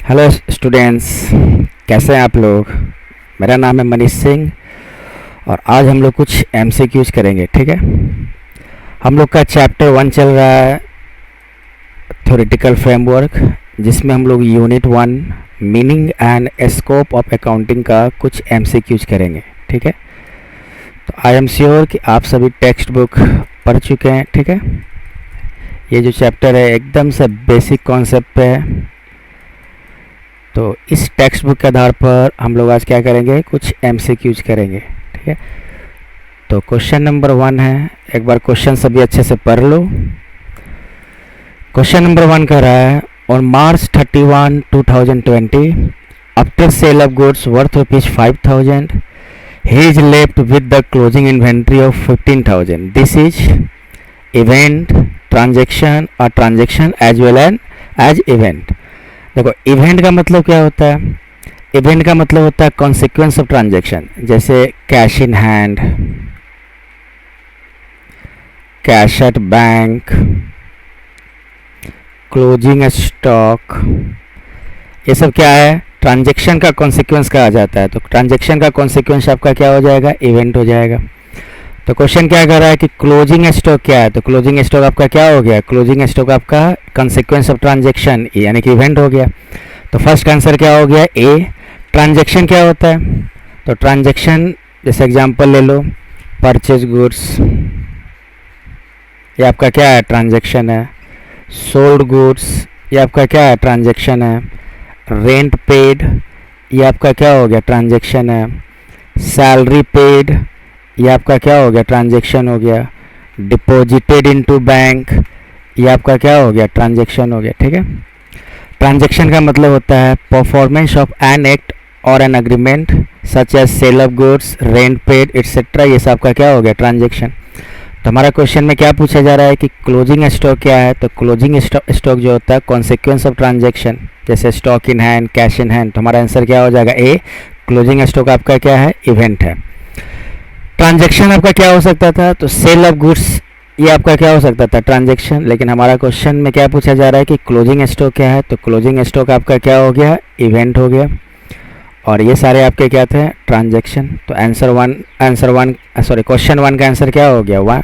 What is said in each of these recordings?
Hello students, कैसे हैं आप लोग। मेरा नाम है मनीष सिंह और आज हम लोग कुछ एमसीक्यूज करेंगे। ठीक है, हम लोग का चैप्टर 1 चल रहा है थ्योरेटिकल फ्रेमवर्क, जिसमें हम लोग unit 1 meaning and scope of accounting का कुछ एमसीक्यूज करेंगे। ठीक है, तो आई एम श्योर कि आप सभी टेक्स्ट बुक पढ़ चुके हैं। ठीक है, ये जो चैप्टर है एकदम से बेसिक कॉन्सेप्ट पे है। तो इस टेक्स्ट बुक के आधार पर हम लोग आज क्या करेंगे, कुछ एमसीक्यूज करेंगे। ठीक है, तो क्वेश्चन नंबर 1 है, एक बार क्वेश्चन सभी अच्छे से पढ़ लो। क्वेश्चन नंबर 1 कह रहा है, on March 31, 2020 after sale of goods worth ₹5,000 he is left with the closing inventory of 15,000. This is event, transaction or transaction as well as event. देखो, इवेंट का मतलब क्या होता है। इवेंट का मतलब होता है कॉन्सिक्वेंस ऑफ ट्रांजैक्शन, जैसे cash in hand, cash at bank, closing stock, ये सब क्या है, ट्रांजैक्शन का कॉन्सिक्वेंस कहा जाता है। तो ट्रांजैक्शन का कॉन्सिक्वेंस आपका क्या हो जाएगा, इवेंट हो जाएगा। तो क्वेश्चन क्या कर रहा है कि क्लोजिंग स्टॉक क्या है, तो क्लोजिंग स्टॉक आपका क्या हो गया, क्लोजिंग स्टॉक आपका कॉन्सिक्वेंस ऑफ ट्रांजैक्शन यानी कि इवेंट हो गया। तो फर्स्ट आंसर क्या हो गया, ए। ट्रांजैक्शन क्या होता है, तो ट्रांजैक्शन जैसे एग्जांपल ले लो, परचेज गुड्स, ये आपका क्या है, ट्रांजैक्शन है। सोल्ड गुड्स, ये आपका क्या है, ट्रांजैक्शन है। रेंट पेड, ये आपका क्या हो गया, ट्रांजैक्शन है। सैलरी पेड, ये आपका क्या हो गया, ट्रांजैक्शन हो गया। डिपॉजिटेड इनटू बैंक, ये आपका क्या हो गया, ट्रांजैक्शन हो गया। ठीक है, ट्रांजैक्शन का मतलब होता है परफॉर्मेंस ऑफ एन एक्ट और an agreement such as sale of goods, rent paid etcetera, ये सब आपका क्या हो गया, ट्रांजैक्शन। तो हमारा क्वेश्चन में क्या पूछा जा रहा है कि क्लोजिंग स्टॉक क्या है, तो क्लोजिंग स्टॉक जो होता है कॉन्सिक्वेंस ऑफ ट्रांजैक्शन, जैसे stock in hand, cash in hand. तो हमारा आंसर क्या हो जाएगा, ए। क्लोजिंग स्टॉक आपका क्या है, इवेंट है। ट्रांजैक्शन आपका क्या हो सकता था, तो सेल ऑफ गुड्स, ये आपका क्या हो सकता था, ट्रांजैक्शन। लेकिन हमारा क्वेश्चन में क्या पूछा जा रहा है कि क्लोजिंग स्टॉक क्या है, तो क्लोजिंग स्टॉक आपका क्या हो गया, इवेंट हो गया। और ये सारे आपके क्या थे, ट्रांजैक्शन। तो क्वेश्चन 1 का आंसर क्या हो गया, 1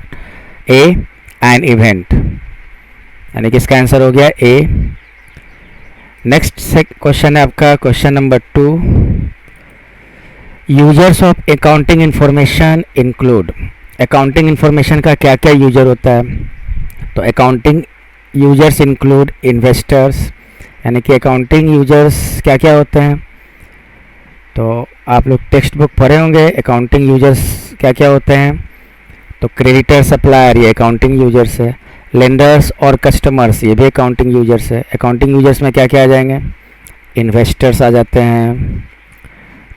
ए एंड इवेंट, यानी कि इसका आंसर हो गया ए। नेक्स्ट क्वेश्चन है आपका question number 2, users of accounting information include. Accounting information का क्या क्या यूजर होता है, तो अकाउंटिंग यूजर्स इंक्लूड इन्वेस्टर्स, यानी कि अकाउंटिंग यूजर्स क्या क्या होते हैं। तो आप लोग टेक्स्ट बुक पढ़े होंगे, अकाउंटिंग यूजर्स क्या क्या होते हैं। तो क्रेडिटर, सप्लायर, ये अकाउंटिंग यूजर्स है। लेंडर्स और कस्टमर्स, ये भी अकाउंटिंग यूजर्स है। अकाउंटिंग यूजर्स में क्या क्या आ जाएंगे, इन्वेस्टर्स आ जाते हैं,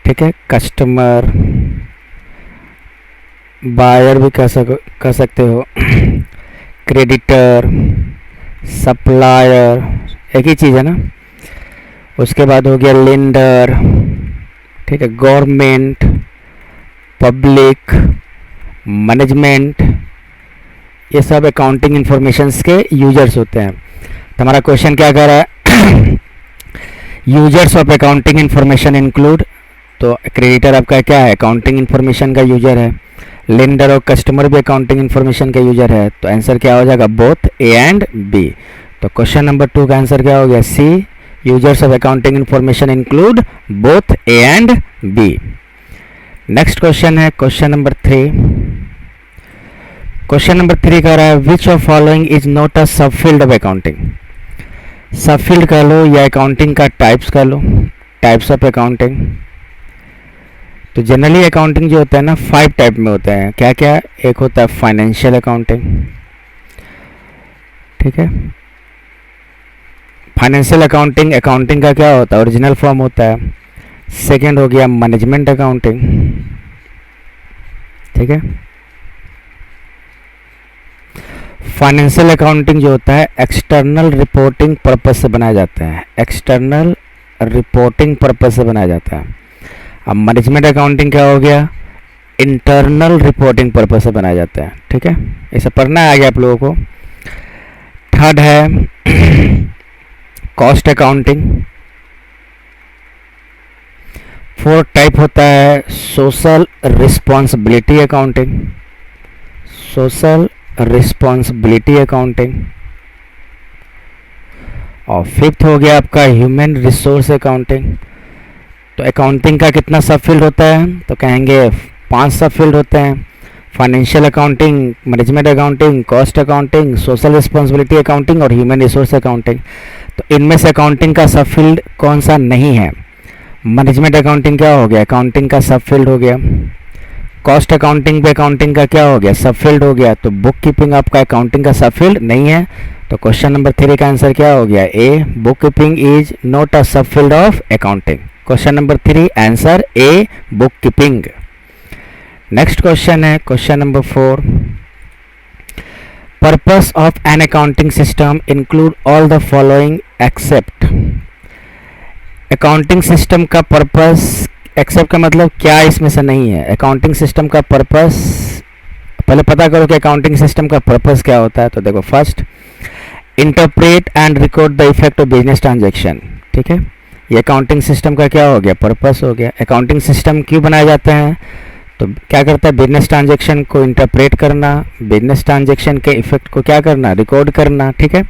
ठीक है, कस्टमर, बायर भी कह सकते हो, क्रेडिटर, सप्लायर, एक ही चीज़ है ना। उसके बाद हो गया लेंडर, ठीक है, गवर्नमेंट, पब्लिक, मैनेजमेंट, ये सब अकाउंटिंग इंफॉर्मेशंस के यूजर्स होते हैं। तो हमारा क्वेश्चन क्या कर रहा है, users of accounting information include, तो क्रेडिटर आपका क्या है, अकाउंटिंग इंफॉर्मेशन का यूजर है। लेंडर और कस्टमर भी अकाउंटिंग इंफॉर्मेशन का यूजर है। तो आंसर क्या हो जाएगा, बोथ ए एंड बी। तो क्वेश्चन नंबर 2 का आंसर क्या हो गया, C. Users of accounting information include both A and B. Next question है क्वेश्चन नंबर 3। क्वेश्चन नंबर 3 कह रहा है, which of following is not a sub field of accounting. सब फील्ड कर लो या अकाउंटिंग का टाइप्स कर लो, टाइप्स ऑफ अकाउंटिंग। तो जनरली अकाउंटिंग जो होता है ना 5 टाइप में होते हैं, क्या क्या, एक होता है फाइनेंशियल अकाउंटिंग, ठीक है। फाइनेंशियल अकाउंटिंग, अकाउंटिंग का क्या होता है, ओरिजिनल फॉर्म होता है। सेकंड हो गया मैनेजमेंट अकाउंटिंग, ठीक है। फाइनेंशियल अकाउंटिंग जो होता है एक्सटर्नल रिपोर्टिंग पर्पस से बनाया जाता है, एक्सटर्नल रिपोर्टिंग पर्पस से बनाया जाता है। अब मैनेजमेंट अकाउंटिंग क्या हो गया, इंटरनल रिपोर्टिंग पर्पस से बनाया जाता है, ठीक है। इसे पढ़ना है आगे आप लोगों को। थर्ड है कॉस्ट अकाउंटिंग, फोर्थ टाइप होता है social responsibility accounting, social responsibility accounting. और फिफ्थ हो गया आपका ह्यूमन रिसोर्स अकाउंटिंग। तो अकाउंटिंग का कितना सब फील्ड होता है, तो कहेंगे 5 सब फील्ड होते हैं, financial accounting, management accounting, cost accounting, social responsibility accounting और ह्यूमन रिसोर्स अकाउंटिंग। तो इनमें से अकाउंटिंग का सब फील्ड कौन सा नहीं है? मैनेजमेंट अकाउंटिंग क्या हो गया? अकाउंटिंग का सब फील्ड हो गया। कॉस्ट अकाउंटिंग पे अकाउंटिंग का क्या हो गया? सब फील्ड हो गया। तो बुक कीपिंग आपका अकाउंटिंग का सब फील्ड नहीं है। तो क्वेश्चन नंबर 3 का आंसर क्या हो गया? A, book keeping is not a sub field of accounting. Question number 3 answer A, book keeping. Next question है question number 4। Purpose of an accounting system include all the following except. Accounting system का purpose, except का मतलब क्या इसमें से नहीं है? Accounting system का पर्पस, पहले पता करो कि अकाउंटिंग सिस्टम का पर्पस क्या होता है। तो देखो, first, interpret and record the effect of business transaction. ठीक है, ये अकाउंटिंग सिस्टम का क्या हो गया? पर्पस हो गया। अकाउंटिंग सिस्टम क्यों बनाए जाते हैं? तो क्या करता है? बिजनेस ट्रांजैक्शन को इंटरप्रेट करना, बिजनेस ट्रांजैक्शन के इफेक्ट को क्या करना? रिकॉर्ड करना। ठीक है,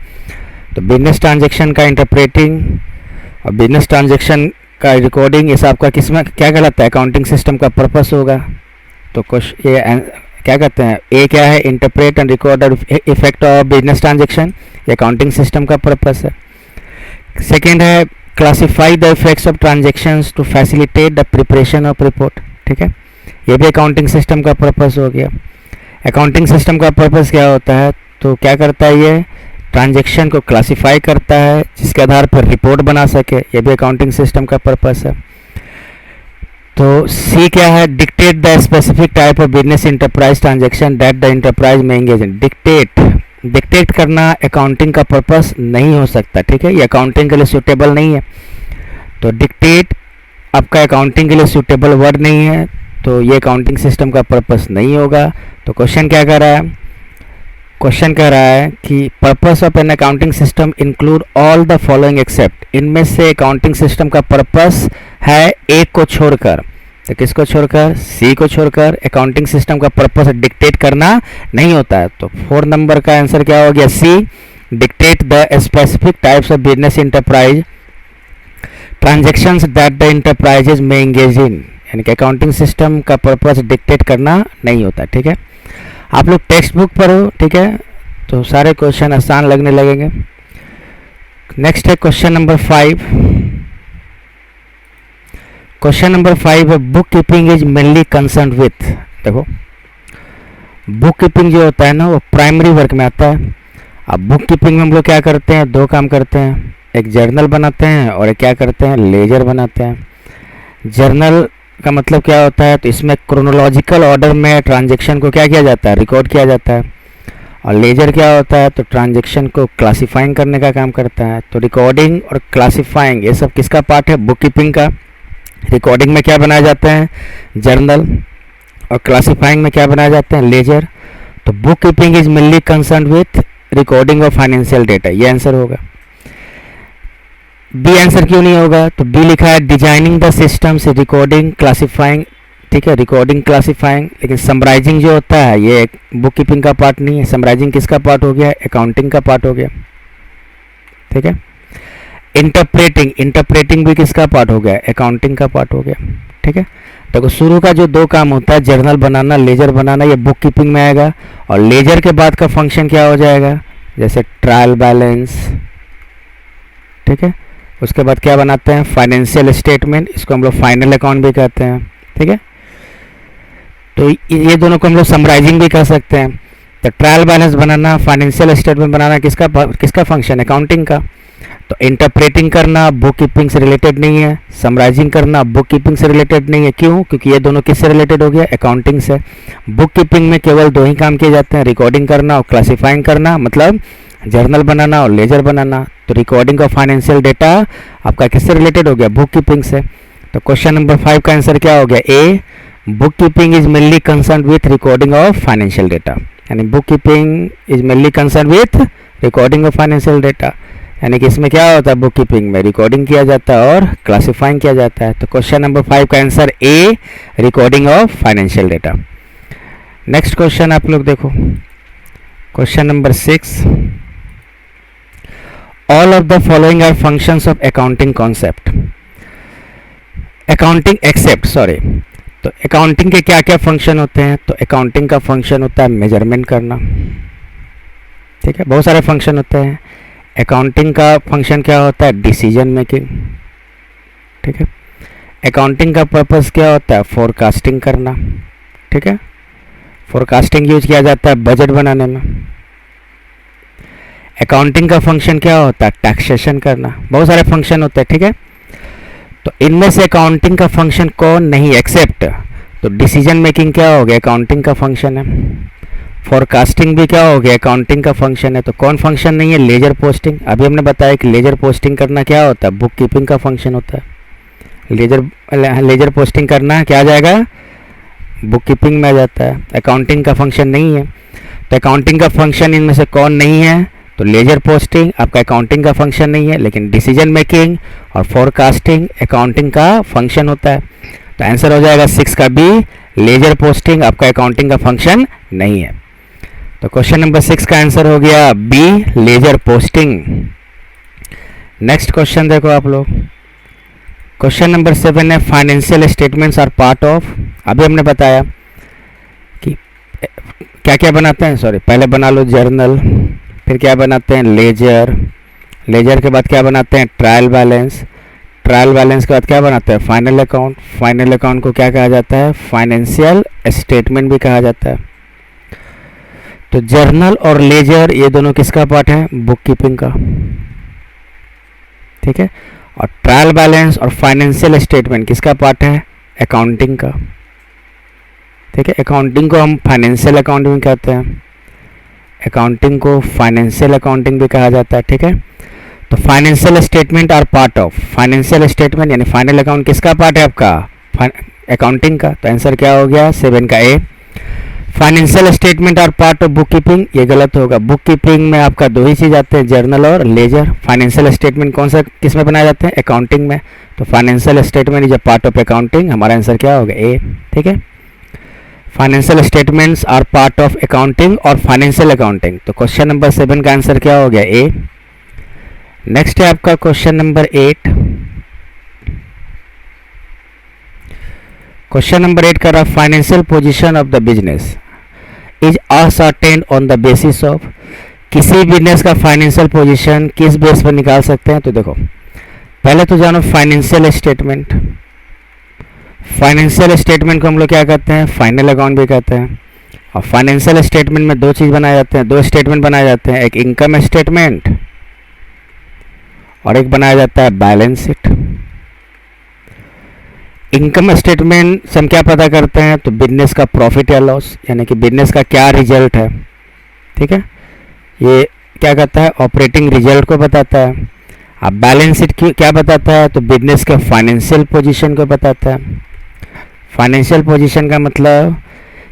तो बिजनेस ट्रांजैक्शन का इंटरप्रेटिंग और बिजनेस ट्रांजैक्शन का रिकॉर्डिंग, ये सब का किसमें क्या कहलाता है? अकाउंटिंग सिस्टम का पर्पस होगा। तो कुछ ये क्या कहते हैं? ए क्या है? Interpret and record effect of business transaction, ये अकाउंटिंग सिस्टम का पर्पस है। सेकेंड है classify the effects of transactions to facilitate the preparation of report. ठीक है, ये भी अकाउंटिंग सिस्टम का पर्पस हो गया। अकाउंटिंग सिस्टम का पर्पस क्या होता है? तो क्या करता है? ये ट्रांजैक्शन को क्लासिफाई करता है जिसके आधार पर रिपोर्ट बना सके, ये भी अकाउंटिंग सिस्टम का पर्पस है। तो सी क्या है? Dictate the specific type of business enterprise transaction that the enterprise में एंगेज इन। डिक्टेट करना अकाउंटिंग का पर्पस नहीं हो सकता। ठीक है, ये अकाउंटिंग के लिए सूटेबल नहीं है। तो डिक्टेट आपका अकाउंटिंग के लिए सूटेबल वर्ड नहीं है, तो ये अकाउंटिंग सिस्टम का पर्पस नहीं होगा। तो क्वेश्चन क्या कर रहा है? क्वेश्चन कह रहा है कि purpose of an accounting system include all the following accept. इनमें से अकाउंटिंग सिस्टम का पर्पस है एक को छोड़कर। तो किसको छोड़कर? सी को छोड़कर। अकाउंटिंग सिस्टम का पर्पस डिक्टेट करना नहीं होता है। तो 4 नंबर का आंसर क्या हो गया? C, dictate the specific types of business enterprise transactions that the enterprises में एंगेज इन। यानी कि अकाउंटिंग सिस्टम का पर्पस डिक्टेट करना नहीं होता। ठीक है, आप लोग टेक्स्ट बुक पर हो, ठीक है, तो सारे क्वेश्चन आसान लगने लगेंगे। नेक्स्ट है क्वेश्चन नंबर 5। क्वेश्चन नंबर 5 है book keeping is mainly concern with. देखो, बुक कीपिंग जो होता है ना, वो प्राइमरी वर्क में आता है। अब बुक कीपिंग में हम लोग क्या करते हैं? 2 काम करते हैं, एक जर्नल बनाते हैं और एक क्या करते हैं? लेजर बनाते हैं। जर्नल का मतलब क्या होता है? तो इसमें क्रोनोलॉजिकल ऑर्डर में ट्रांजैक्शन को क्या किया जाता है? रिकॉर्ड किया जाता है। और लेजर क्या होता है? तो ट्रांजैक्शन को क्लासिफाइंग करने का काम करता है। तो रिकॉर्डिंग और क्लासिफाइंग ये सब किसका पार्ट है? बुक कीपिंग का। रिकॉर्डिंग में क्या बनाए जाते हैं? जर्नल। और क्लासिफाइंग में क्या बनाए जाते हैं? लेजर। तो book keeping is mainly concern with recording of financial data, ये आंसर होगा। बी आंसर क्यों नहीं होगा? तो बी लिखा है डिजाइनिंग द सिस्टम से रिकॉर्डिंग क्लासिफाइंग। ठीक है, रिकॉर्डिंग क्लासिफाइंग, लेकिन समराइजिंग जो होता है ये बुक कीपिंग का पार्ट नहीं है। समराइजिंग किसका पार्ट हो गया? अकाउंटिंग का पार्ट हो गया। ठीक है, इंटरप्रेटिंग भी किसका पार्ट हो गया? अकाउंटिंग का पार्ट हो गया। ठीक है, तो शुरू का जो 2 काम होता है, जर्नल बनाना, लेजर बनाना, ये बुक कीपिंग में आएगा। और लेजर के बाद का फंक्शन क्या हो जाएगा? जैसे ट्रायल बैलेंस। ठीक है, उसके बाद क्या बनाते हैं? फाइनेंशियल स्टेटमेंट, इसको हम लोग फाइनल अकाउंट भी कहते हैं। ठीक है, तो ये दोनों को हम लोग समराइजिंग भी कह सकते हैं। तो ट्रायल बैलेंस बनाना, फाइनेंशियल स्टेटमेंट बनाना किसका फंक्शन? अकाउंटिंग का। तो इंटरप्रेटिंग करना बुक कीपिंग से रिलेटेड नहीं है, समराइजिंग करना बुक कीपिंग से रिलेटेड नहीं है। क्यों? क्योंकि ये दोनों किससे रिलेटेड हो गया? अकाउंटिंग से। बुक कीपिंग में केवल 2 ही काम किए जाते हैं, रिकॉर्डिंग करना और क्लासिफाइंग करना, मतलब जर्नल बनाना और लेजर बनाना। तो रिकॉर्डिंग ऑफ फाइनेंशियल डेटा आपका किससे रिलेटेड हो गया? बुक कीपिंग से। तो क्वेश्चन नंबर 5 का आंसर क्या हो गया? A, book keeping is mainly concern with recording of financial data. यानी book keeping is mainly concern with recording of financial data. यानी कि इसमें क्या होता है, बुक कीपिंग में रिकॉर्डिंग किया जाता है और क्लासिफाइंग किया जाता है। तो क्वेश्चन नंबर 5 का answer A, recording of financial data. Next question आप लोग देखो, question number 6, all of the following are functions of accounting concept. Accounting except, sorry, तो अकाउंटिंग के क्या क्या फंक्शन होते हैं? तो अकाउंटिंग का फंक्शन होता है मेजरमेंट करना, ठीक है, बहुत सारे फंक्शन होते हैं। अकाउंटिंग का फंक्शन क्या होता है? डिसीजन मेकिंग, ठीक है। अकाउंटिंग का पर्पस क्या होता है? फोरकास्टिंग करना, ठीक है। फोरकास्टिंग यूज किया जाता है बजट बनाने में। अकाउंटिंग का फंक्शन क्या होता है? टैक्सेशन करना, बहुत सारे फंक्शन होते हैं, ठीक है। तो इनमें से अकाउंटिंग का फंक्शन कौन नहीं एक्सेप्ट? तो डिसीजन मेकिंग क्या हो गया? अकाउंटिंग का फंक्शन है। फोरकास्टिंग भी क्या हो गया? अकाउंटिंग का फंक्शन है। तो कौन फंक्शन नहीं है? Ledger posting. अभी हमने बताया कि लेजर पोस्टिंग करना क्या होता है? बुक कीपिंग का फंक्शन होता है। लेजर पोस्टिंग करना क्या आ जाएगा? बुक कीपिंग में आ जाता है, अकाउंटिंग का फंक्शन नहीं है। तो अकाउंटिंग का फंक्शन इनमें से कौन नहीं है? तो लेजर पोस्टिंग आपका अकाउंटिंग का फंक्शन नहीं है, लेकिन डिसीजन मेकिंग और फोरकास्टिंग अकाउंटिंग का फंक्शन होता है। तो आंसर हो जाएगा 6 का बी, लेजर पोस्टिंग आपका अकाउंटिंग का फंक्शन नहीं है। तो क्वेश्चन नंबर 6 का आंसर हो गया B, ledger posting. Next question देखो आप लोग, क्वेश्चन नंबर 7 है financial statements are part of. अभी हमने बताया कि क्या क्या बनाते हैं, सॉरी पहले बना लो जर्नल, फिर क्या बनाते हैं? लेजर, लेजर के बाद क्या बनाते हैं? ट्रायल बैलेंस, ट्रायल बैलेंस के बाद क्या बनाते हैं? फाइनल अकाउंट, फाइनल अकाउंट को क्या कहा जाता है? फाइनेंशियल स्टेटमेंट भी कहा जाता है। तो जर्नल और लेजर ये दोनों किसका पार्ट है? बुक कीपिंग का, ठीक है। और ट्रायल बैलेंस और फाइनेंशियल स्टेटमेंट किसका पार्ट है? अकाउंटिंग का, ठीक है। अकाउंटिंग को हम फाइनेंशियल अकाउंटिंग कहते हैं, अकाउंटिंग को फाइनेंशियल अकाउंटिंग भी कहा जाता है, ठीक है। तो financial statement are part of, financial statement यानी फाइनल अकाउंट किसका पार्ट है? आपका अकाउंटिंग का। तो आंसर क्या हो गया? 7 का A. Financial statement are part of book keeping, ये गलत होगा। बुक कीपिंग में आपका दो ही चीज़ आते हैं, जर्नल और लेजर। फाइनेंशियल स्टेटमेंट कौन सा किस में बनाए जाते हैं? अकाउंटिंग में। तो financial statement is a part of accounting, हमारा आंसर क्या होगा? ए, ठीक है। Financial statements are part of accounting और फाइनेंशियल अकाउंटिंग। तो क्वेश्चन नंबर 7 का आंसर क्या हो गया? ए। नेक्स्ट है आपका क्वेश्चन नंबर 8। क्वेश्चन नंबर 8 कर रहा financial position of the business is ascertain on the basis of. किसी बिजनेस का फाइनेंशियल पोजीशन किस बेस पर निकाल सकते हैं? तो देखो पहले तो जानो फाइनेंशियल स्टेटमेंट। फाइनेंशियल स्टेटमेंट को हम लोग क्या कहते हैं? फाइनल अकाउंट भी कहते हैं। और फाइनेंशियल स्टेटमेंट में दो चीज़ बनाए जाते हैं, दो स्टेटमेंट बनाए जाते हैं, एक इनकम स्टेटमेंट और एक बनाया जाता है बैलेंस शीट। इनकम स्टेटमेंट से हम क्या पता करते हैं? तो बिजनेस का प्रॉफिट या लॉस, यानी कि बिजनेस का क्या रिजल्ट है, ठीक है। ये क्या कहता है? ऑपरेटिंग रिजल्ट को बताता है। अब बैलेंस शीट क्या बताता है? तो बिजनेस के फाइनेंशियल पोजीशन को बताता है। फाइनेंशियल पोजीशन का मतलब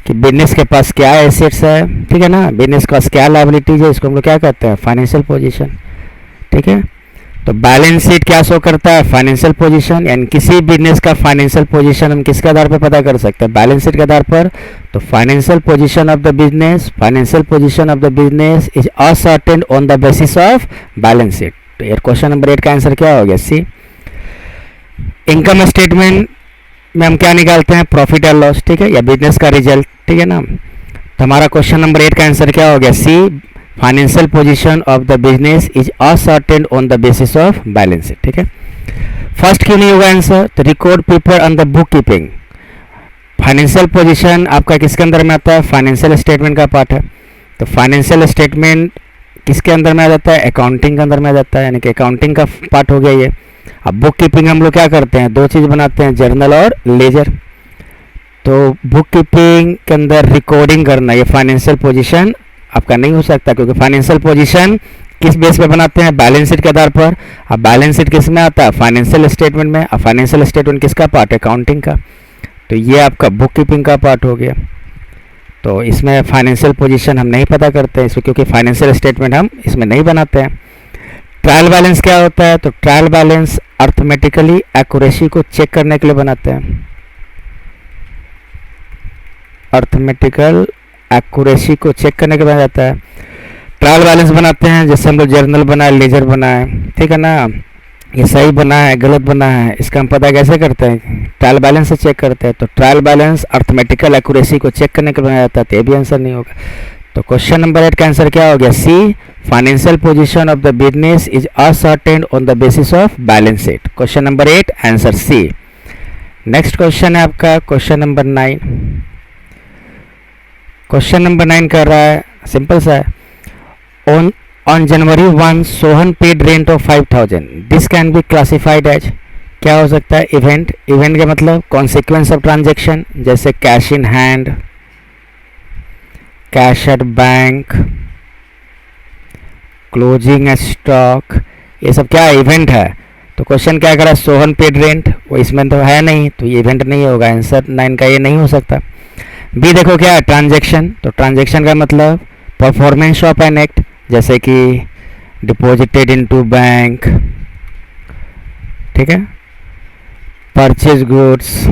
कि बिजनेस के पास क्या एसेट्स है, ठीक है ना, बिजनेस के पास क्या लायबिलिटीज है, इसको हम लोग क्या कहते हैं? फाइनेंशियल पोजीशन, ठीक है। तो बैलेंस शीट क्या शो करता है? फाइनेंशियल पोजीशन, यानी किसी बिजनेस का फाइनेंशियल पोजीशन हम किसके आधार पर पता कर सकते हैं? बैलेंस शीट के आधार पर। तो financial position of the business, financial position of the business is ascertain on the basis of balance sheet. तो ये क्वेश्चन नंबर 8 का आंसर क्या हो गया? सी। इनकम स्टेटमेंट में हम क्या निकालते हैं? प्रॉफिट एंड लॉस, ठीक है, या बिजनेस का रिजल्ट, ठीक है ना। तो हमारा क्वेश्चन नंबर 8 का आंसर क्या हो गया? C. Financial position of the business is ascertain on the basis of balance sheet, ठीक है। फर्स्ट क्यों नहीं होगा आंसर? तो record paper on the book keeping. Financial position आपका किसके अंदर में आता है? फाइनेंशियल स्टेटमेंट का पार्ट है। तो फाइनेंशियल स्टेटमेंट किसके अंदर में आ जाता है? अकाउंटिंग के अंदर में आ जाता है, यानी कि अकाउंटिंग का पार्ट हो गया ये। अब बुक कीपिंग हम लोग क्या करते हैं? दो चीज़ बनाते हैं, जर्नल और लेजर। तो बुक कीपिंग के अंदर रिकॉर्डिंग करना, ये फाइनेंशियल पोजीशन आपका नहीं हो सकता, क्योंकि फाइनेंशियल पोजीशन किस बेस पे बनाते हैं? बैलेंस शीट के आधार पर। अब बैलेंस शीट किस में आता है? फाइनेंशियल स्टेटमेंट में। अब फाइनेंशियल स्टेटमेंट किसका पार्ट है? अकाउंटिंग का। तो ये आपका बुक कीपिंग का पार्ट हो गया। तो इसमें फाइनेंशियल पोजीशन हम नहीं पता करते हैं इसमें, क्योंकि फाइनेंशियल स्टेटमेंट हम इसमें नहीं बनाते हैं। ट्रायल बैलेंस क्या होता है? तो ट्रायल बैलेंस अर्थमेटिकली एक्यूरेसी को चेक करने के लिए बनाते हैं, अर्थमेटिकल एक्यूरेसी को चेक करने के लिए बनाया जाता है। ट्रायल बैलेंस बनाते हैं, जैसे हम लोग जर्नल बनाए, लेजर बनाए, ठीक है ना, ये सही बना है गलत बना है, इसका हम पता कैसे करते हैं? ट्रायल बैलेंस से चेक करते हैं। तो ट्रायल बैलेंस अर्थमेटिकल एक्यूरेसी को चेक करने के लिए बनाया जाता है, तो ये भी आंसर नहीं होगा। तो क्वेश्चन नंबर 8 का आंसर क्या हो गया? C, financial position of the business is ascertain on the basis of balance sheet. Question number 8 answer C. Next question है आपका क्वेश्चन नंबर 9। क्वेश्चन नंबर 9 कर रहा है, सिंपल सा है, on January 1 Sohan paid rent of 5000, this can be classified as, क्या हो सकता है? इवेंट। इवेंट का मतलब कॉन्सिक्वेंस ऑफ ट्रांजेक्शन, जैसे cash in hand, cash at bank, closing stock, ये सब क्या इवेंट है। तो क्वेश्चन क्या करा? सोहन पेड रेंट, वो इसमें तो है नहीं, तो ये इवेंट नहीं होगा, आंसर 9 का ये नहीं हो सकता। बी देखो क्या है? ट्रांजेक्शन। तो ट्रांजेक्शन का मतलब परफॉर्मेंस ऑफ एन एक्ट, जैसे कि डिपॉजिटेड इनटू बैंक, ठीक है, purchase goods,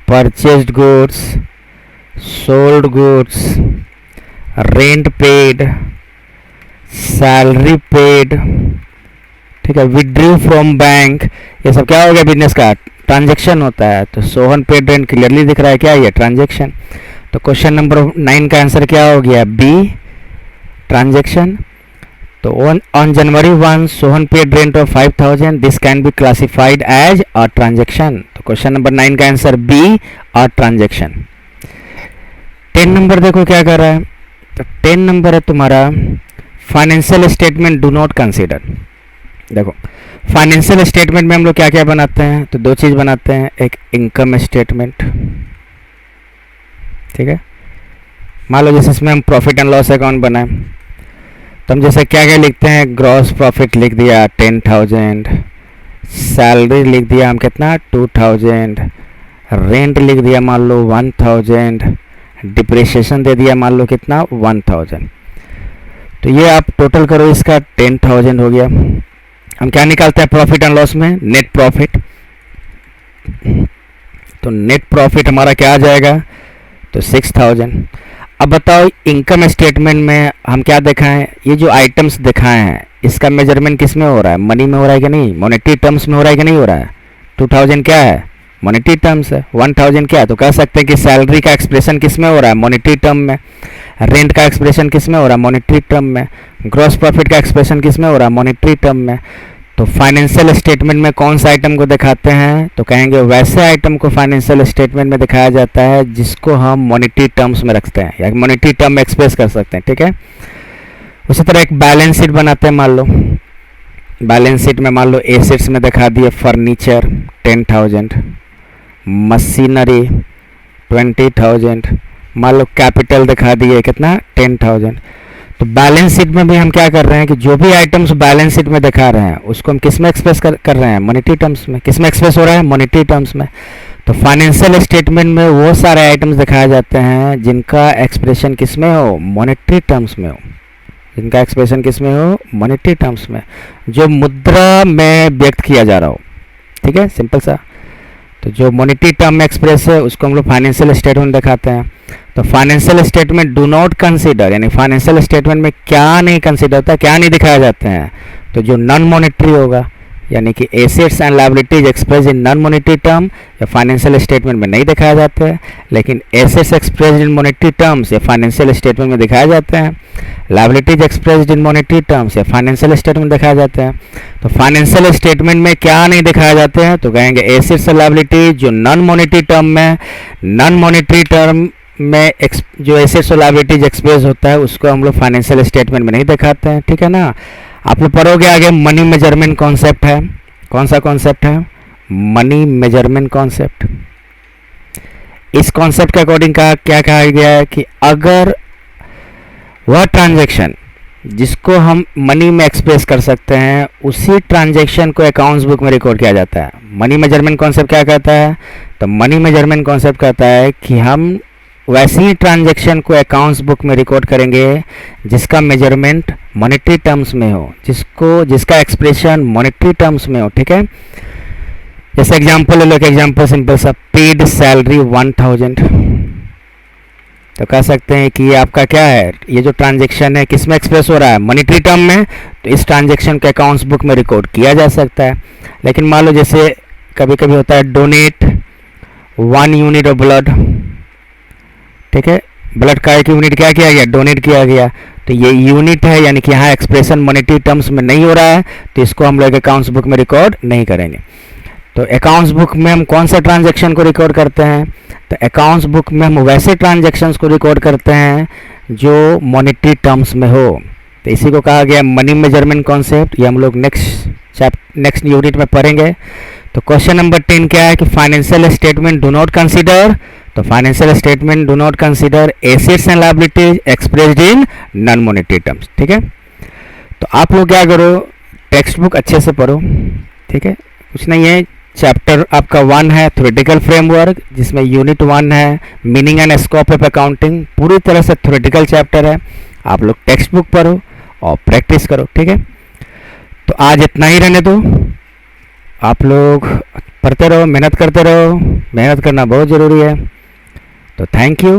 purchased goods, sold goods, rent paid, salary paid, ठीक है, विड्रू फ्रॉम बैंक, ये सब क्या हो गया? बिजनेस का ट्रांजेक्शन होता है। तो सोहन पेड रेंट क्लियरली दिख रहा है क्या? ये ट्रांजेक्शन। तो क्वेश्चन नंबर 9 का आंसर क्या हो गया? B, transaction. तो on January 1 Sohan paid rent of 5000, this can be classified as a transaction. तो क्वेश्चन नंबर 9 का answer B, a transaction. 10 number देखो क्या कर रहा है? तो 10 नंबर है तुम्हारा, financial statement do not consider. देखो फाइनेंशियल स्टेटमेंट में हम लोग क्या क्या बनाते हैं? तो दो चीज़ बनाते हैं, एक इनकम स्टेटमेंट, ठीक है, मान लो जैसे इसमें हम प्रॉफिट एंड लॉस अकाउंट बनाए, तो हम जैसे क्या क्या लिखते हैं? ग्रॉस प्रॉफिट लिख दिया 10,000, सैलरी लिख दिया हम कितना 2000, रेंट लिख दिया मान लो 1000, डिप्रिसिएशन दे दिया मान लो कितना 1000। तो ये आप टोटल करो, इसका 10,000 हो गया। हम क्या निकालते हैं प्रॉफिट एंड लॉस में? Net profit. तो नेट प्रॉफिट हमारा क्या आ जाएगा? तो 6000। अब बताओ इनकम स्टेटमेंट में हम क्या दिखाएं? ये जो आइटम्स दिखाए हैं इसका मेजरमेंट किस में हो रहा है? मनी में हो रहा है कि नहीं? मॉनेटरी टर्म्स में हो रहा है कि नहीं हो रहा है? 2000 क्या है? मॉनेटरी टर्म्स है। 1000 क्या है? तो कह सकते हैं कि सैलरी का एक्सप्रेशन किस में हो रहा है? मॉनेटरी टर्म में। रेंट का एक्सप्रेशन किस में हो रहा है? मॉनेटरी टर्म में। ग्रॉस प्रॉफिट का एक्सप्रेशन किस में हो रहा है? मॉनेटरी टर्म में। तो फाइनेंशियल स्टेटमेंट में कौन सा आइटम को दिखाते हैं? तो कहेंगे वैसे आइटम को फाइनेंशियल स्टेटमेंट में दिखाया जाता है जिसको हम मॉनेटरी टर्म्स में रखते हैं या मॉनेटरी टर्म में एक्सप्रेस कर सकते हैं, ठीक है। उसी तरह एक बैलेंस शीट बनाते हैं, मान लो बैलेंस शीट में मान लो एसेट्स में दिखा दिए फर्नीचर 10,000, मशीनरी 20,000, मान लो कैपिटल दिखा दिए कितना 10,000। तो बैलेंस शीट में भी हम क्या कर रहे हैं कि जो भी आइटम्स बैलेंस शीट में दिखा रहे हैं उसको हम किस में एक्सप्रेस कर रहे हैं? मॉनेटरी टर्म्स में। किस में एक्सप्रेस हो रहा है? मॉनेटरी टर्म्स में। तो फाइनेंशियल स्टेटमेंट में वो सारे आइटम्स दिखाए जाते हैं जिनका एक्सप्रेशन किस में हो? मॉनेटरी टर्म्स में हो। जिनका एक्सप्रेशन किस में हो? मॉनेटरी टर्म्स में, जो मुद्रा में व्यक्त किया जा रहा हो, ठीक है, सिंपल सा। तो जो मॉनेटरी टर्म में एक्सप्रेस है उसको हम लोग फाइनेंशियल स्टेटमेंट दिखाते हैं। तो financial statement do not consider, यानी फाइनेंशियल स्टेटमेंट में क्या नहीं कंसीडर होता, क्या नहीं दिखाया जाते हैं? तो जो नॉन मॉनेटरी होगा, यानी कि assets and liabilities express in non monetary term या फाइनेंशियल स्टेटमेंट में नहीं दिखाया जाते हैं, लेकिन assets express in monetary terms या फाइनेंशियल स्टेटमेंट में दिखाए जाते हैं। लायबिलिटीज एक्सप्रेस्ड इन मॉनेटरी टर्म्स या फाइनेंशियल स्टेटमेंट दिखाए जाते हैं। तो फाइनेंशियल स्टेटमेंट में क्या नहीं दिखाए जाते हैं? तो कहेंगे एसेट्स और लायबिलिटीज जो नॉन मॉनेटरी टर्म में, नॉन मॉनेटरी टर्म में जो एसेट्स और लायबिलिटीज एक्सप्रेस होता है उसको हम लोग फाइनेंशियल स्टेटमेंट में नहीं दिखाते हैं, ठीक है ना। आप लोग पढ़ोगे आगे मनी मेजरमेंट कॉन्सेप्ट है। कौन सा कॉन्सेप्ट है? Money measurement concept. इस कॉन्सेप्ट के अकॉर्डिंग क्या कहा गया है कि अगर वह ट्रांजैक्शन जिसको हम मनी में एक्सप्रेस कर सकते हैं उसी ट्रांजैक्शन को अकाउंट्स बुक में रिकॉर्ड किया जाता है। मनी मेजरमेंट कॉन्सेप्ट क्या कहता है? तो मनी मेजरमेंट कॉन्सेप्ट कहता है कि हम वैसे ही ट्रांजैक्शन को अकाउंट्स बुक में रिकॉर्ड करेंगे जिसका मेजरमेंट मॉनेटरी टर्म्स में हो, जिसका एक्सप्रेशन मॉनेटरी टर्म्स में हो। ठीक है, जैसे एग्जांपल ले लो, एक एग्जांपल सिंपल सा, पेड सैलरी 1000, तो कह सकते हैं कि ये आपका क्या है, ये जो ट्रांजैक्शन है किस में एक्सप्रेस हो रहा है, मॉनेटरी टर्म में, तो इस ट्रांजैक्शन के अकाउंट्स बुक में रिकॉर्ड किया जा सकता है। लेकिन मान लो जैसे कभी कभी होता है डोनेट 1 यूनिट ऑफ ब्लड, ठीक है, ब्लड का 1 यूनिट क्या किया गया, डोनेट किया गया, तो ये यूनिट है, यानी कि यहाँ एक्सप्रेशन मॉनेटरी टर्म्स में नहीं हो रहा है, तो इसको हम लोग अकाउंट्स बुक में रिकॉर्ड नहीं करेंगे। तो अकाउंट्स बुक में हम कौन सा ट्रांजैक्शन को रिकॉर्ड करते हैं, तो अकाउंट्स बुक में हम वैसे ट्रांजैक्शंस को रिकॉर्ड करते हैं जो मॉनेटरी टर्म्स में हो। तो इसी को कहा गया मनी मेजरमेंट कॉन्सेप्ट, ये हम लोग नेक्स्ट यूनिट में पढ़ेंगे। तो क्वेश्चन नंबर 10 क्या है कि financial statement do not consider, तो financial statement do not consider assets and liabilities expressed in non monetary terms. ठीक है, तो आप लोग क्या करो, टेक्स्ट बुक अच्छे से पढ़ो। ठीक है, कुछ नहीं है, चैप्टर आपका 1 है थ्योरेटिकल फ्रेमवर्क, जिसमें यूनिट 1 है meaning and scope of accounting, पूरी तरह से थ्योरेटिकल चैप्टर है। आप लोग टेक्स्ट बुक पढ़ो और प्रैक्टिस करो। ठीक है, तो आज इतना ही रहने दो, आप लोग पढ़ते रहो, मेहनत करते रहो, मेहनत करना बहुत ज़रूरी है। तो थैंक यू।